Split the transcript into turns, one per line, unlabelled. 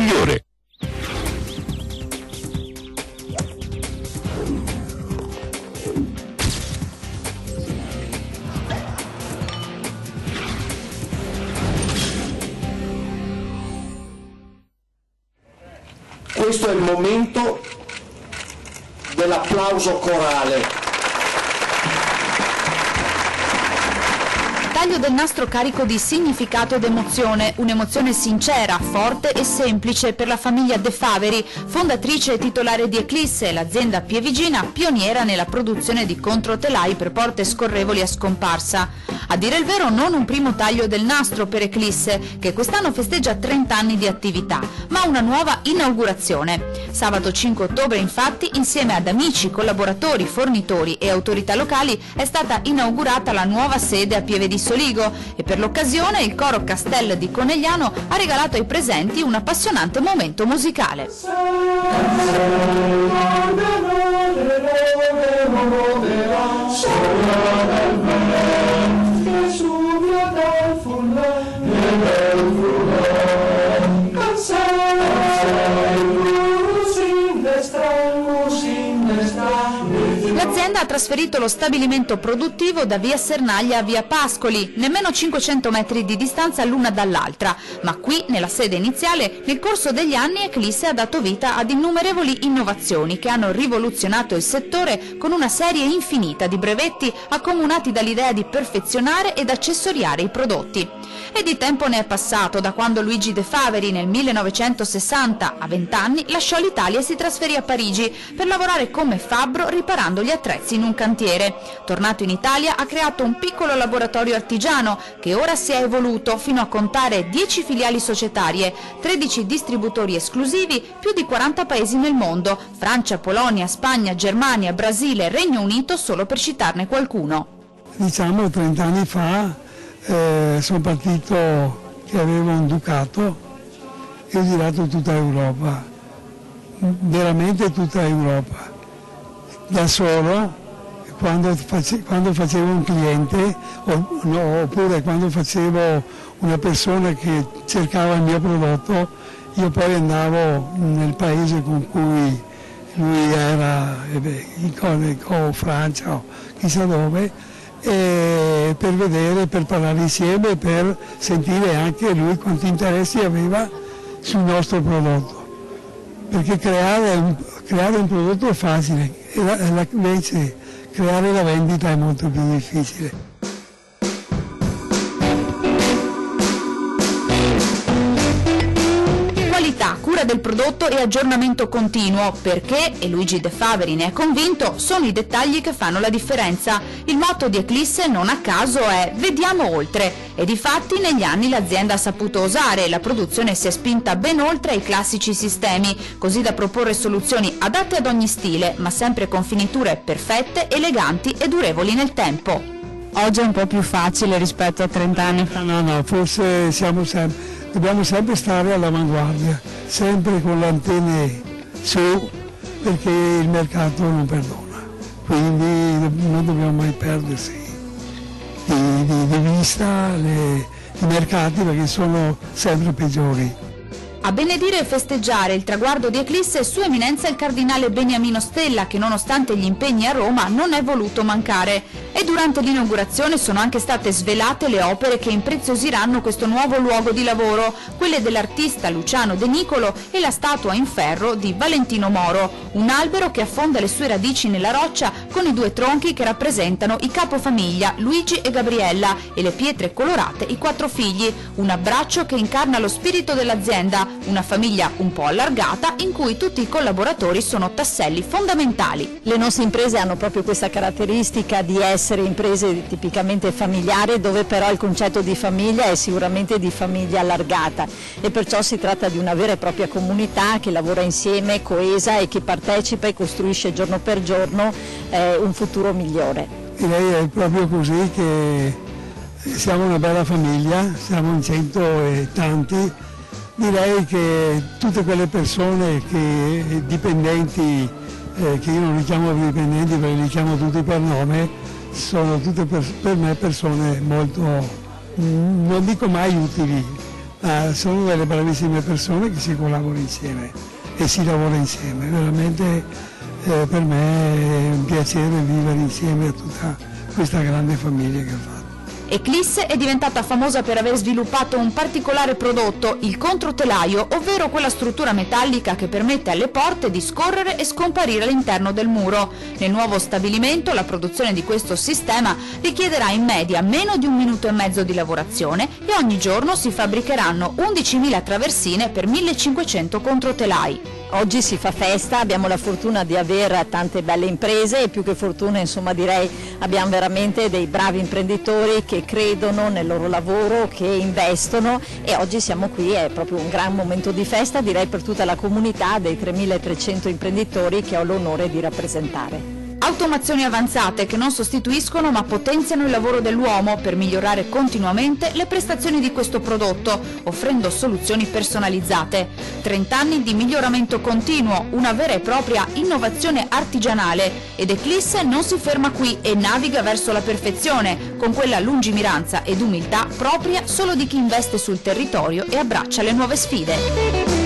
migliore.
Questo è il momento dell'applauso corale.
Taglio del nastro carico di significato ed emozione, un'emozione sincera, forte e semplice per la famiglia De Faveri, fondatrice e titolare di Eclisse, l'azienda pievigina pioniera nella produzione di controtelai per porte scorrevoli a scomparsa. A dire il vero non un primo taglio del nastro per Eclisse, che quest'anno festeggia 30 anni di attività, ma una nuova inaugurazione. Sabato 5 ottobre infatti, insieme ad amici, collaboratori, fornitori e autorità locali, è stata inaugurata la nuova sede a Pieve di Soligo e per l'occasione il coro Castel di Conegliano ha regalato ai presenti un appassionante momento musicale. L'azienda ha trasferito lo stabilimento produttivo da via Sernaglia a via Pascoli, nemmeno 500 metri di distanza l'una dall'altra, ma qui, nella sede iniziale, nel corso degli anni Eclisse ha dato vita ad innumerevoli innovazioni che hanno rivoluzionato il settore con una serie infinita di brevetti accomunati dall'idea di perfezionare ed accessoriare i prodotti. E di tempo ne è passato da quando Luigi De Faveri nel 1960, a 20 anni, lasciò l'Italia e si trasferì a Parigi per lavorare come fabbro riparando gli attrezzi in un cantiere. Tornato in Italia ha creato un piccolo laboratorio artigiano che ora si è evoluto fino a contare 10 filiali societarie, 13 distributori esclusivi, più di 40 paesi nel mondo, Francia, Polonia, Spagna, Germania, Brasile, Regno Unito, solo per citarne qualcuno.
Diciamo 30 anni fa sono partito che avevo un Ducato e ho girato tutta Europa, veramente tutta Europa, da solo, quando facevo un cliente oppure quando facevo una persona che cercava il mio prodotto, io poi andavo nel paese con cui lui era, in Francia o chissà dove, per vedere, per parlare insieme, per sentire anche lui quanti interessi aveva sul nostro prodotto. Perché creare un prodotto è facile, invece creare la vendita è molto più difficile.
Cura del prodotto e aggiornamento continuo, perché, e Luigi De Faveri ne è convinto, sono i dettagli che fanno la differenza. Il motto di Eclisse non a caso è "Vediamo oltre", e difatti negli anni l'azienda ha saputo osare e la produzione si è spinta ben oltre ai classici sistemi, così da proporre soluzioni adatte ad ogni stile, ma sempre con finiture perfette, eleganti e durevoli nel tempo. Oggi è un po' più facile rispetto a 30 anni fa.
No, forse dobbiamo sempre stare all'avanguardia, sempre con le antenne su, perché il mercato non perdona, quindi non dobbiamo mai perdersi di vista i mercati, perché sono sempre peggiori.
A benedire e festeggiare il traguardo di Eclisse Sua Eminenza il Cardinale Beniamino Stella, che nonostante gli impegni a Roma non è voluto mancare. E durante l'inaugurazione sono anche state svelate le opere che impreziosiranno questo nuovo luogo di lavoro, quelle dell'artista Luciano De Nicolo e la statua in ferro di Valentino Moro, un albero che affonda le sue radici nella roccia con i due tronchi che rappresentano i capofamiglia Luigi e Gabriella e le pietre colorate i 4 figli, un abbraccio che incarna lo spirito dell'azienda, una famiglia un po' allargata in cui tutti i collaboratori sono tasselli fondamentali.
Le nostre imprese hanno proprio questa caratteristica di essere imprese tipicamente familiari, dove però il concetto di famiglia è sicuramente di famiglia allargata e perciò si tratta di una vera e propria comunità che lavora insieme, coesa e che partecipa e costruisce giorno per giorno un futuro migliore.
Direi è proprio così, che siamo una bella famiglia, siamo in 100 e tanti. Direi che tutte quelle persone dipendenti, che io non li chiamo dipendenti perché li chiamo tutti per nome, sono tutte per me persone molto, non dico mai utili, ma sono delle bravissime persone che si collabora insieme e si lavora insieme. Veramente per me è un piacere vivere insieme a tutta questa grande famiglia che ho fatto.
Eclisse è diventata famosa per aver sviluppato un particolare prodotto, il controtelaio, ovvero quella struttura metallica che permette alle porte di scorrere e scomparire all'interno del muro. Nel nuovo stabilimento la produzione di questo sistema richiederà in media meno di 1 minuto e mezzo di lavorazione e ogni giorno si fabbricheranno 11.000 traversine per 1.500 controtelai.
Oggi si fa festa, abbiamo la fortuna di avere tante belle imprese e più che fortuna, insomma, direi abbiamo veramente dei bravi imprenditori che credono nel loro lavoro, che investono, e oggi siamo qui, è proprio un gran momento di festa, direi, per tutta la comunità dei 3.300 imprenditori che ho l'onore di rappresentare.
Automazioni avanzate che non sostituiscono ma potenziano il lavoro dell'uomo per migliorare continuamente le prestazioni di questo prodotto, offrendo soluzioni personalizzate. 30 anni di miglioramento continuo, una vera e propria innovazione artigianale, ed Eclisse non si ferma qui e naviga verso la perfezione, con quella lungimiranza ed umiltà propria solo di chi investe sul territorio e abbraccia le nuove sfide.